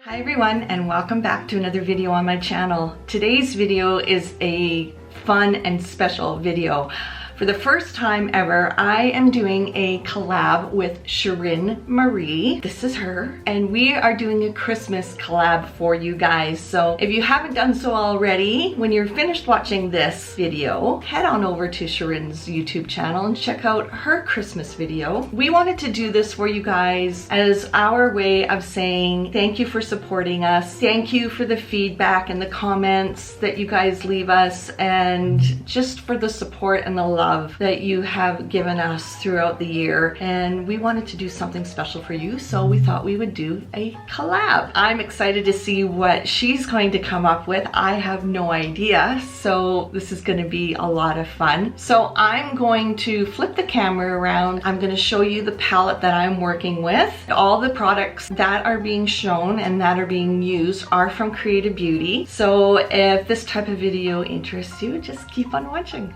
Hi everyone, and welcome back to another video on my channel. Today's video is a fun and special video. For the first time ever, I am doing a collab with Shirin Marie. This is her, and we are doing a Christmas collab for you guys. So if you haven't done so already, when you're finished watching this video, head on over to Shirin's YouTube channel and check out her Christmas video. We wanted to do this for you guys as our way of saying thank you for supporting us. Thank you for the feedback and the comments that you guys leave us, and just for the support and the love that you have given us throughout the year. And we wanted to do something special for you, so we thought we would do a collab. I'm excited to see what she's going to come up with. I have no idea, so this is going to be a lot of fun. So I'm going to flip the camera around. I'm going to show you the palette that I'm working with. All the products that are being shown and that are being used are from Creata Beauty. So if this type of video interests you, just keep on watching.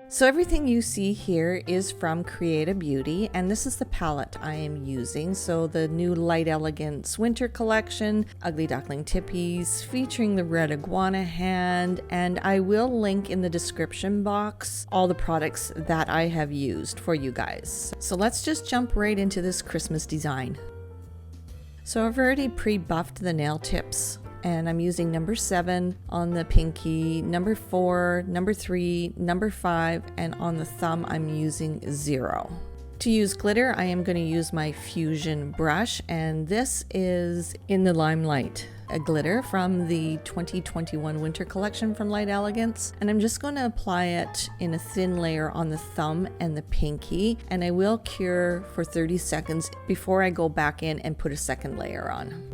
So everything you see here is from Creata Beauty, and this is the palette I am using. So the new Light Elegance Winter collection, Ugly Duckling Tipeez, featuring the red iguana hand, and I will link in the description box all the products that I have used for you guys. So let's just jump right into this Christmas design. So I've already pre-buffed the nail tips, and I'm using number 7 on the pinky, number 4, number 3, number 5, and on the thumb I'm using 0. To use glitter, I am going to use my Fuzion brush, and this is in the Limelight, a glitter from the 2021 winter collection from Light Elegance. And I'm just going to apply it in a thin layer on the thumb and the pinky, and I will cure for 30 seconds before I go back in and put a second layer on.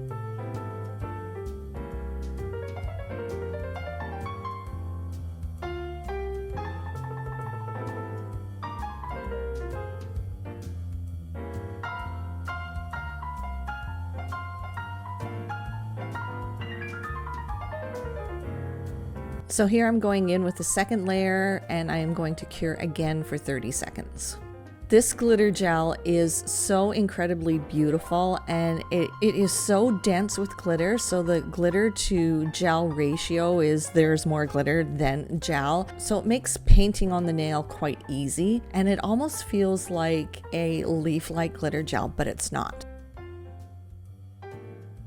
So here I'm going in with the second layer, and I am going to cure again for 30 seconds. This glitter gel is so incredibly beautiful, and it is so dense with glitter. So the glitter to gel ratio is there's more glitter than gel. So it makes painting on the nail quite easy, and it almost feels like a leaf-like glitter gel, but it's not.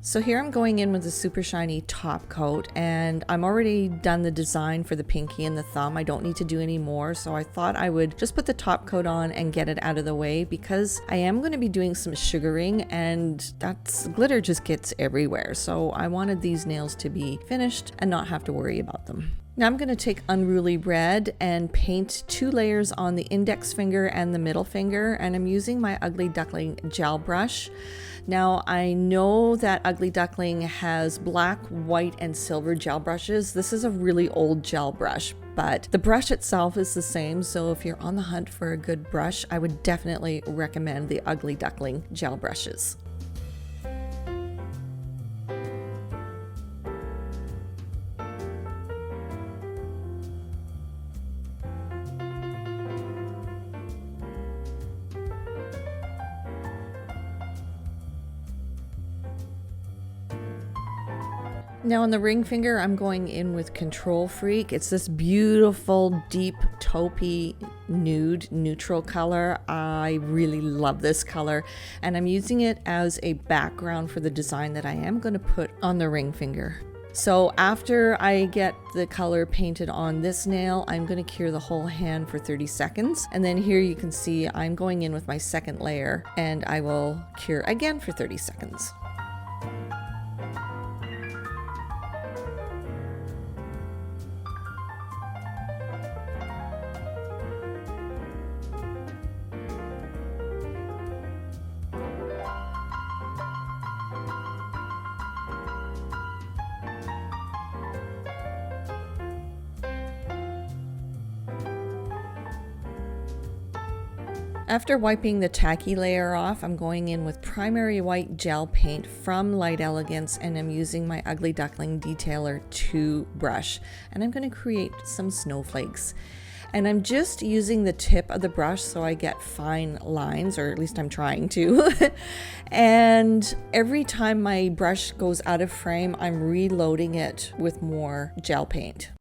So here I'm going in with a super shiny top coat, and I'm already done the design for the pinky and the thumb. I don't need to do any more, so I thought I would just put the top coat on and get it out of the way, because I am going to be doing some sugaring, and that's glitter just gets everywhere. So I wanted these nails to be finished and not have to worry about them. Now I'm going to take Unruly red and paint 2 layers on the index finger and the middle finger, and I'm using my Ugly Duckling gel brush. Now I know that Ugly Duckling has black, white, and silver gel brushes. This is a really old gel brush, but the brush itself is the same, so if you're on the hunt for a good brush, I would definitely recommend the Ugly Duckling gel brushes. Now on the ring finger, I'm going in with Control Freak. It's this beautiful, deep, taupey, nude, neutral color. I really love this color, and I'm using it as a background for the design that I am going to put on the ring finger. So after I get the color painted on this nail, I'm going to cure the whole hand for 30 seconds. And then here you can see I'm going in with my second layer, and I will cure again for 30 seconds. After wiping the tacky layer off, I'm going in with primary white gel paint from Light Elegance, and I'm using my Ugly Duckling Detailer 2 brush, and I'm going to create some snowflakes. And I'm just using the tip of the brush so I get fine lines, or at least I'm trying to. And every time my brush goes out of frame, I'm reloading it with more gel paint.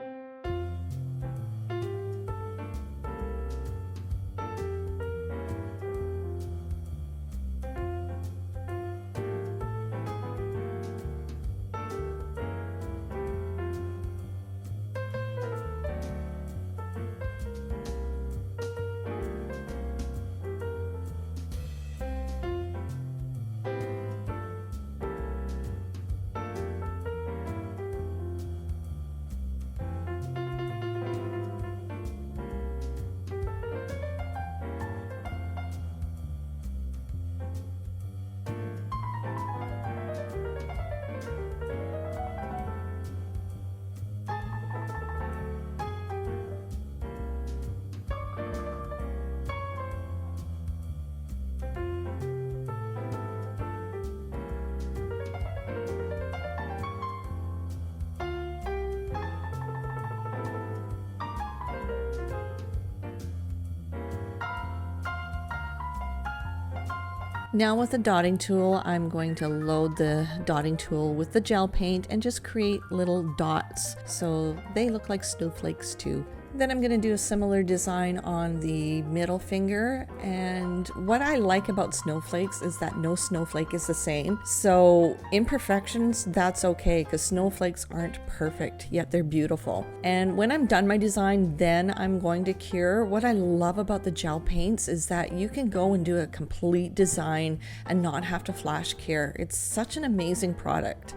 Now with the dotting tool, I'm going to load the dotting tool with the gel paint and just create little dots so they look like snowflakes too. Then I'm going to do a similar design on the middle finger, and what I like about snowflakes is that no snowflake is the same. So imperfections, that's okay, because snowflakes aren't perfect, yet they're beautiful. And when I'm done my design, then I'm going to cure. What I love about the gel paints is that you can go and do a complete design and not have to flash cure. It's such an amazing product.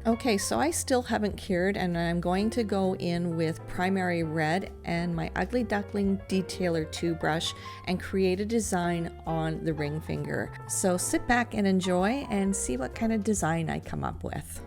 Okay, so I still haven't cured, and I'm going to go in with primary red and my Ugly Duckling Detailer 2 brush and create a design on the ring finger. So sit back and enjoy and see what kind of design I come up with.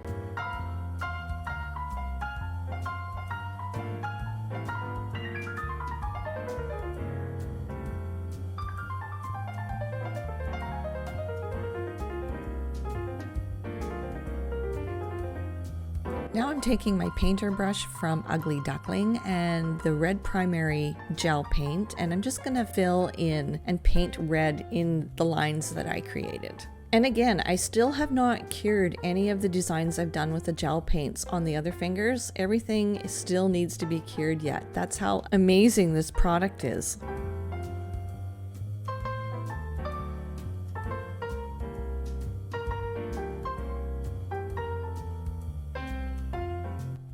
Now I'm taking my painter brush from Ugly Duckling and the red primary gel paint, and I'm just going to fill in and paint red in the lines that I created. And again, I still have not cured any of the designs I've done with the gel paints on the other fingers. Everything still needs to be cured yet. That's how amazing this product is.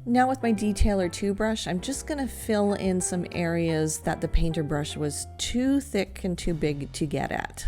Now with my Detailer 2 brush, I'm just going to fill in some areas that the painter brush was too thick and too big to get at.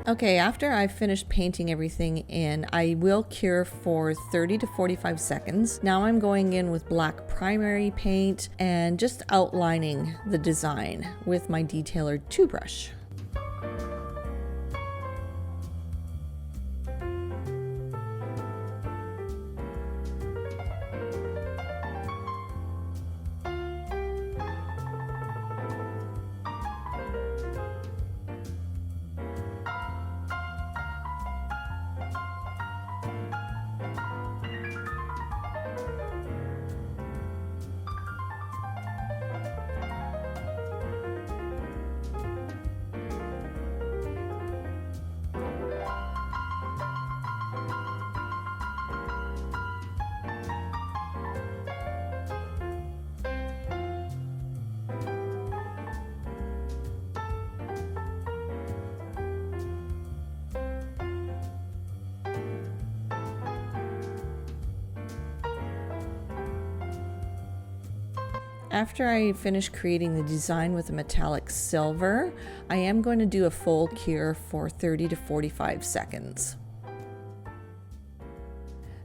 Okay, after I've finished painting everything in, I will cure for 30 to 45 seconds. Now I'm going in with black primary paint and just outlining the design with my detailer toothbrush. After I finish creating the design with a metallic silver, I am going to do a full cure for 30 to 45 seconds.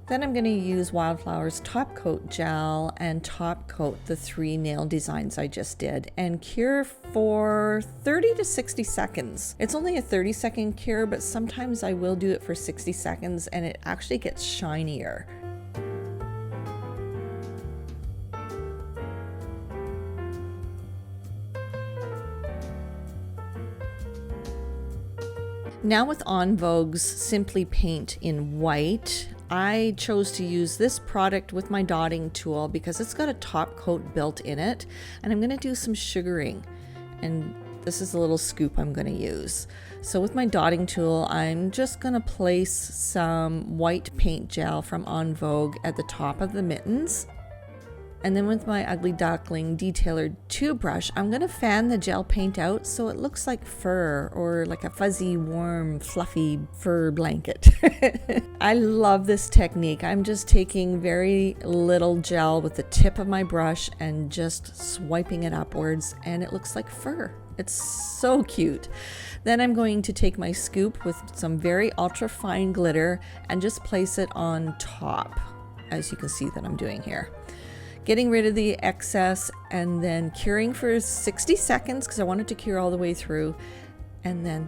Then I'm going to use Wildflowers Topcoat Gel and top coat the 3 nail designs I just did and cure for 30 to 60 seconds. It's only a 30-second cure, but sometimes I will do it for 60 seconds and it actually gets shinier. Now with Vogue's Simply Paint in white, I chose to use this product with my dotting tool because it's got a top coat built in it, and I'm going to do some sugaring, and this is a little scoop I'm going to use. So with my dotting tool, I'm just going to place some white paint gel from Vogue at the top of the mittens. And then with my Ugly Duckling detailer toothbrush, I'm going to fan the gel paint out so it looks like fur or like a fuzzy, warm, fluffy fur blanket. I love this technique. I'm just taking very little gel with the tip of my brush and just swiping it upwards, and it looks like fur. It's so cute. Then I'm going to take my scoop with some very ultra fine glitter and just place it on top, as you can see that I'm doing here. Getting rid of the excess and then curing for 60 seconds because I want it to cure all the way through, and then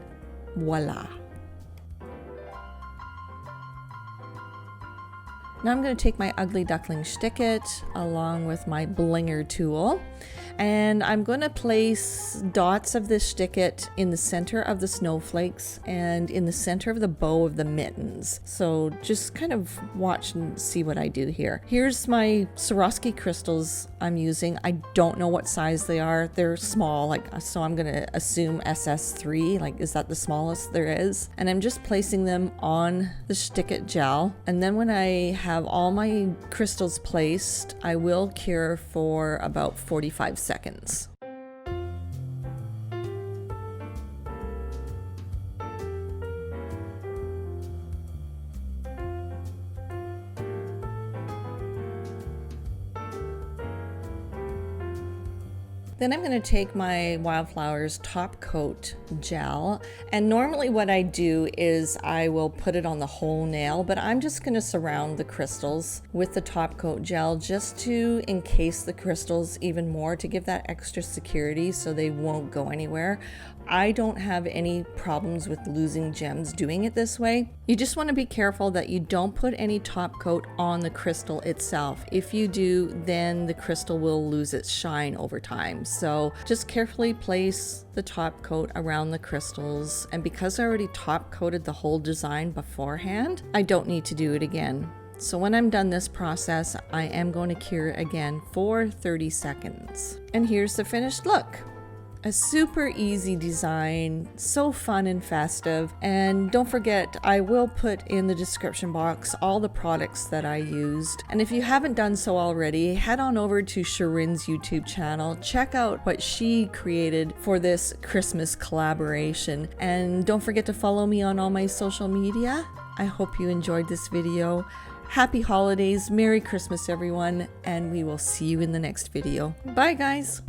voila. Now I'm going to take my Ugly Duckling Schtik It along with my Blinger Tool, and I'm going to place dots of this Schtik It in the center of the snowflakes and in the center of the bow of the mittens. So just kind of watch and see what I do here. Here's my Swarovski crystals I'm using. I don't know what size they are. They're small, so I'm going to assume SS3, is that the smallest there is? And I'm just placing them on the Schtik It gel. And then when I have all my crystals placed, I will cure for about 45 seconds. Then I'm going to take my Wildflowers Topcoat Gel, and normally what I do is I will put it on the whole nail, but I'm just going to surround the crystals with the Topcoat Gel just to encase the crystals even more, to give that extra security so they won't go anywhere. I don't have any problems with losing gems doing it this way. You just want to be careful that you don't put any top coat on the crystal itself. If you do, then the crystal will lose its shine over time. So just carefully place the top coat around the crystals. And because I already top coated the whole design beforehand, I don't need to do it again. So when I'm done this process, I am going to cure again for 30 seconds. And here's the finished look. A super easy design, so fun and festive. And don't forget, I will put in the description box all the products that I used. And if you haven't done so already, head on over to Shirin's YouTube channel. Check out what she created for this Christmas collaboration. And don't forget to follow me on all my social media. I hope you enjoyed this video. Happy holidays, Merry Christmas everyone, and we will see you in the next video. Bye guys!